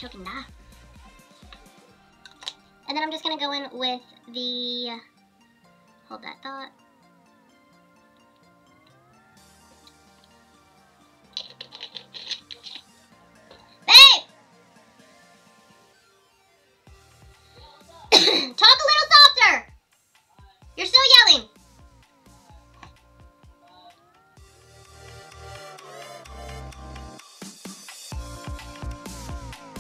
choking die. And then I'm just gonna go in with the, hold that thought. Babe! Talk a little softer! You're still yelling.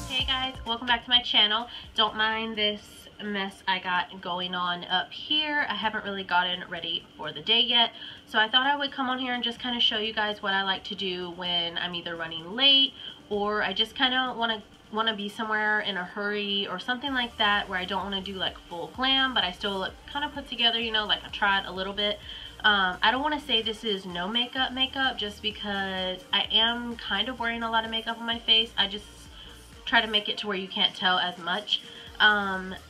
Hey guys, welcome back to my channel. Don't mind this mess I got going on up here. I haven't really gotten ready for the day yet, so I thought I would come on here and just kind of show you guys what I like to do when I'm either running late or I just kind of want to be somewhere in a hurry or something like that, where I don't want to do like full glam, but I still look kind of put together, you know, like I tried a little bit. I don't want to say this is no makeup just because I am kind of wearing a lot of makeup on my face. I just try to make it to where you can't tell as much.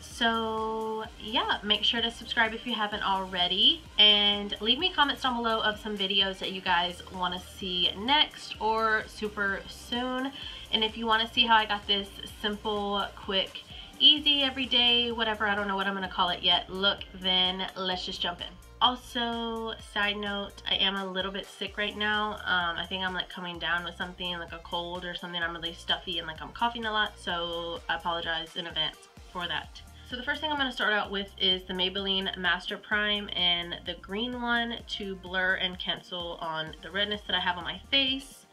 So yeah, make sure to subscribe if you haven't already, and leave me comments down below of some videos that you guys want to see next or super soon. And if you want to see how I got this simple, quick, easy, everyday, whatever, I don't know what I'm going to call it yet, look, then let's just jump in. Also, side note, I am a little bit sick right now. I think I'm like coming down with something like a cold or something. I'm really stuffy and like I'm coughing a lot, so I apologize in advance for that. So the first thing I'm going to start out with is the Maybelline Master Prime and the green one to blur and cancel on the redness that I have on my face.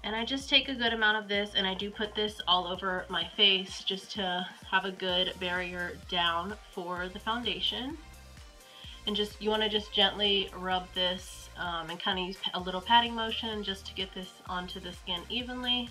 And I just take a good amount of this, and I do put this all over my face just to have a good barrier down for the foundation. And just, you want to just gently rub this and kind of use a little patting motion just to get this onto the skin evenly.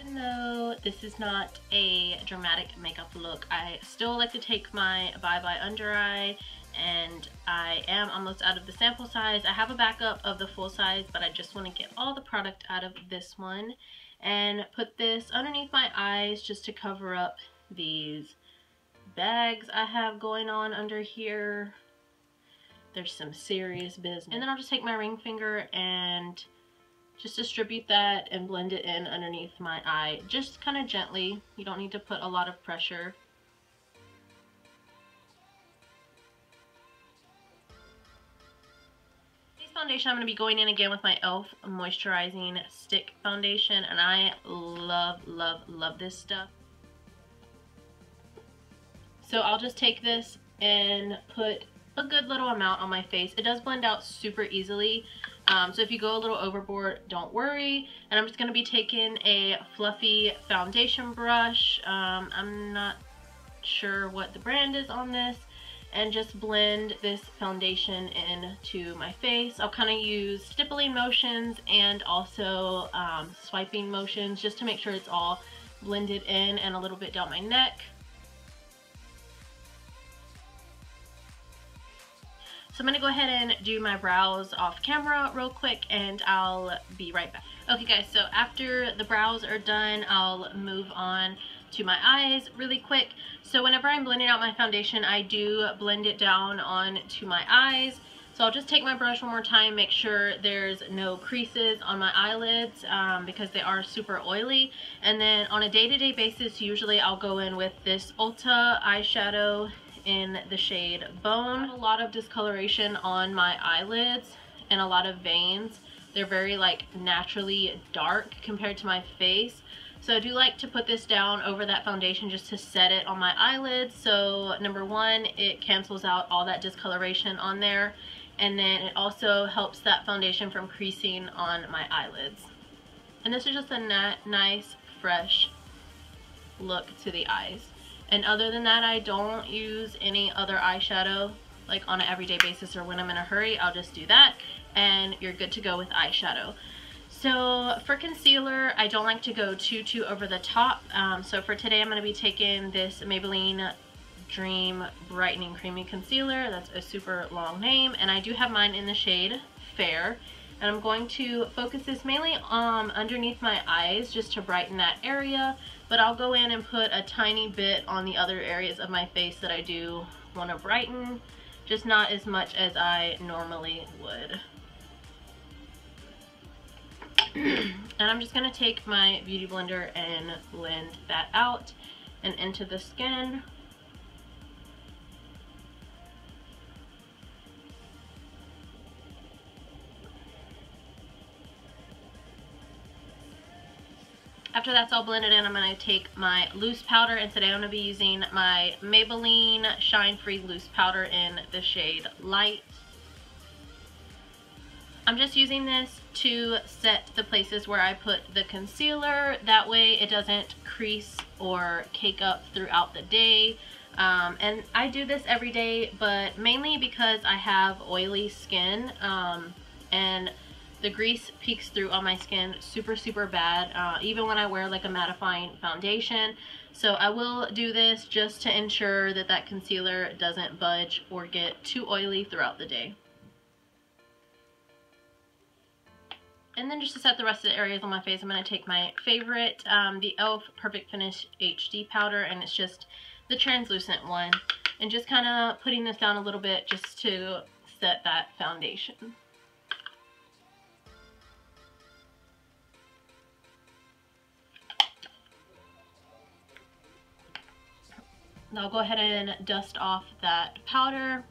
Even though this is not a dramatic makeup look, I still like to take my Bye Bye Under Eye, and I am almost out of the sample size. I have a backup of the full size, but I just want to get all the product out of this one. And put this underneath my eyes just to cover up these bags I have going on under here. There's some serious business. And then I'll just take my ring finger and just distribute that and blend it in underneath my eye. Just kind of gently. You don't need to put a lot of pressure. Foundation, I'm going to be going in again with my e.l.f. moisturizing stick foundation, and I love this stuff. So I'll just take this and put a good little amount on my face. It does blend out super easily, so if you go a little overboard, don't worry. And I'm just going to be taking a fluffy foundation brush. I'm not sure what the brand is on this, and just blend this foundation into my face. I'll kind of use stippling motions and also swiping motions just to make sure it's all blended in and a little bit down my neck. So I'm going to go ahead and do my brows off camera real quick, and I'll be right back. Okay guys, so after the brows are done, I'll move on to my eyes really quick. So whenever I'm blending out my foundation, I do blend it down onto my eyes. So I'll just take my brush one more time, make sure there's no creases on my eyelids because they are super oily. And then on a day-to-day basis, usually I'll go in with this Ulta eyeshadow in the shade Bone. A lot of discoloration on my eyelids and a lot of veins. They're very like naturally dark compared to my face. So I do like to put this down over that foundation just to set it on my eyelids. So number one, it cancels out all that discoloration on there. And then it also helps that foundation from creasing on my eyelids. And this is just a nice, fresh look to the eyes. And other than that, I don't use any other eyeshadow like on an everyday basis, or when I'm in a hurry, I'll just do that. And you're good to go with eyeshadow. So for concealer, I don't like to go too over the top. So for today, I'm going to be taking this Maybelline Dream Brightening Creamy Concealer. That's a super long name, and I do have mine in the shade Fair. And I'm going to focus this mainly underneath my eyes just to brighten that area, but I'll go in and put a tiny bit on the other areas of my face that I do want to brighten, just not as much as I normally would. And I'm just going to take my Beauty Blender and blend that out and into the skin. After that's all blended in, I'm going to take my loose powder, and today I'm going to be using my Maybelline Shine Free Loose Powder in the shade Light. I'm just using this to set the places where I put the concealer. That way it doesn't crease or cake up throughout the day. And I do this every day, but mainly because I have oily skin, and the grease peeks through on my skin super bad, even when I wear like a mattifying foundation. So I will do this just to ensure that that concealer doesn't budge or get too oily throughout the day. And then just to set the rest of the areas on my face, I'm going to take my favorite, the e.l.f. Perfect Finish HD powder, and it's just the translucent one. And just kind of putting this down a little bit just to set that foundation. Now I'll go ahead and dust off that powder.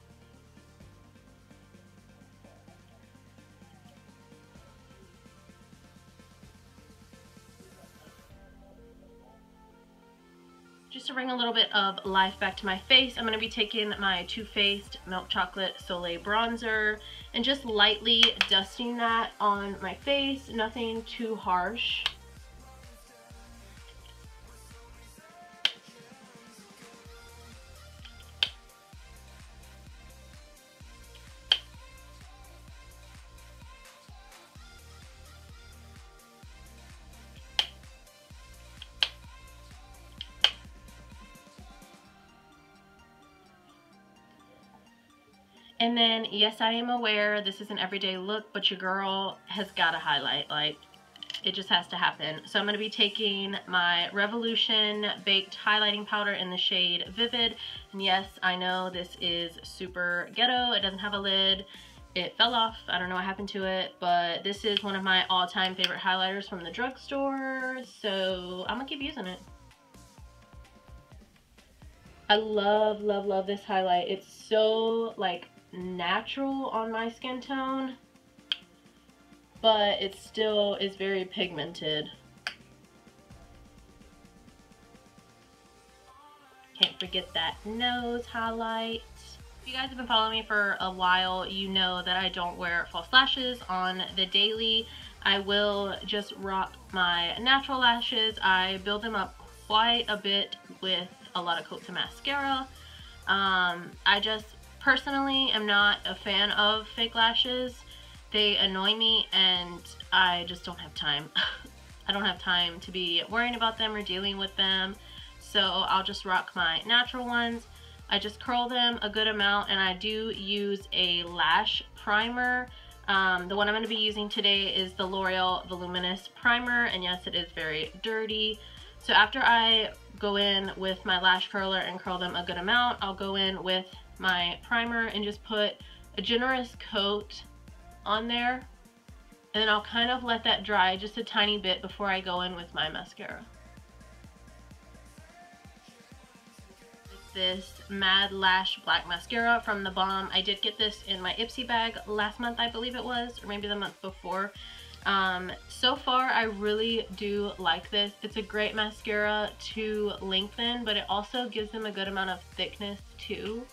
Just to bring a little bit of life back to my face, I'm going to be taking my Too Faced Milk Chocolate Soleil Bronzer and just lightly dusting that on my face, nothing too harsh. And then, yes, I am aware this is an everyday look, but your girl has got to highlight. Like, it just has to happen. So I'm going to be taking my Revolution Baked Highlighting Powder in the shade Vivid. And yes, I know this is super ghetto. It doesn't have a lid. It fell off. I don't know what happened to it. But this is one of my all-time favorite highlighters from the drugstore. So I'm going to keep using it. I love this highlight. It's so, like, natural on my skin tone, but it still is very pigmented. Can't forget that nose highlight. If you guys have been following me for a while, you know that I don't wear false lashes on the daily. I will just rock my natural lashes. I build them up quite a bit with a lot of coats of mascara. I just personally am not a fan of fake lashes. They annoy me and I just don't have time. I don't have time to be worrying about them or dealing with them. So I'll just rock my natural ones. I just curl them a good amount, and I do use a lash primer. The one I'm going to be using today is the L'Oreal Voluminous Primer, and yes, it is very dirty. So after I go in with my lash curler and curl them a good amount, I'll go in with my primer and just put a generous coat on there, and then I'll kind of let that dry just a tiny bit before I go in with my mascara. This Mad Lash Black Mascara from The Balm. I did get this in my Ipsy bag last month, I believe it was, or maybe the month before. So far I really do like this. It's a great mascara to lengthen, but it also gives them a good amount of thickness too.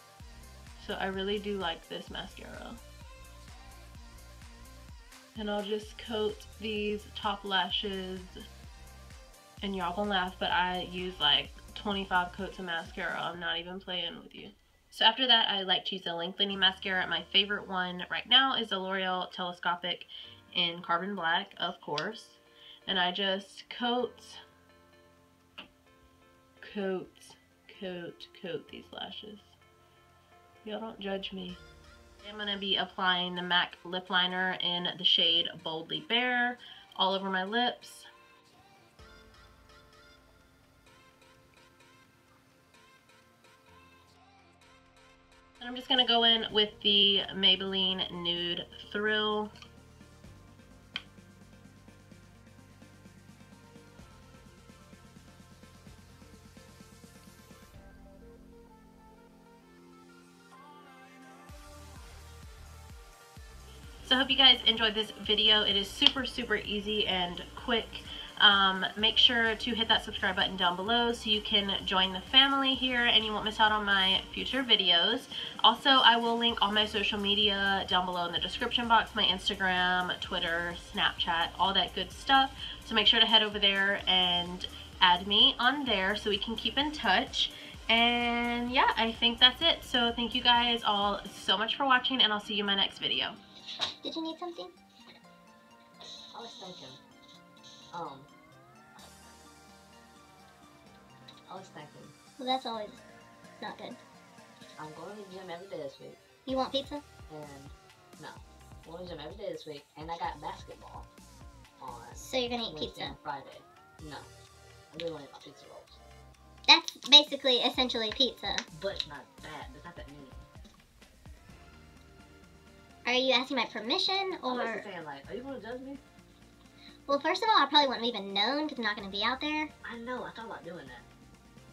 So I really do like this mascara. And I'll just coat these top lashes, and y'all gonna laugh, but I use like 25 coats of mascara. I'm not even playing with you. So after that, I like to use a lengthening mascara. My favorite one right now is the L'Oreal Telescopic in Carbon Black, of course. And I just coat these lashes. Y'all don't judge me. I'm going to be applying the MAC lip liner in the shade Boldly Bare all over my lips. And I'm just going to go in with the Maybelline Nude Thrill. So I hope you guys enjoyed this video. It is super easy and quick. Make sure to hit that subscribe button down below so you can join the family here and you won't miss out on my future videos. Also, I will link all my social media down below in the description box, my Instagram, Twitter, Snapchat, all that good stuff. So make sure to head over there and add me on there so we can keep in touch. And yeah, I think that's it. So thank you guys all so much for watching, and I'll see you in my next video. Did you need something? I was thinking, Well, that's always not good. I'm going to the gym every day this week, You want pizza? and no, I'm going to the gym every day this week, and I got basketball on So you're gonna eat Wednesday pizza. and Friday. No, I really want to eat my pizza rolls, That's basically, essentially pizza. but it's not that. It's not that mean. Are you asking my permission, I'm or? just saying, like, are you going to judge me? Well, first of all, I probably wouldn't have even known because I'm not gonna be out there. I know. I thought about doing that.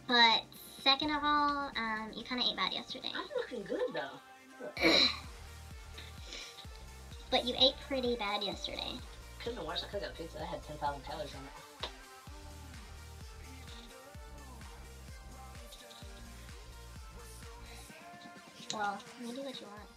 But second of all, you kind of ate bad yesterday. I'm looking good though. But you ate pretty bad yesterday. Couldn't have worse. I could have got pizza. I had 10,000 calories on it. Well, you do what you want.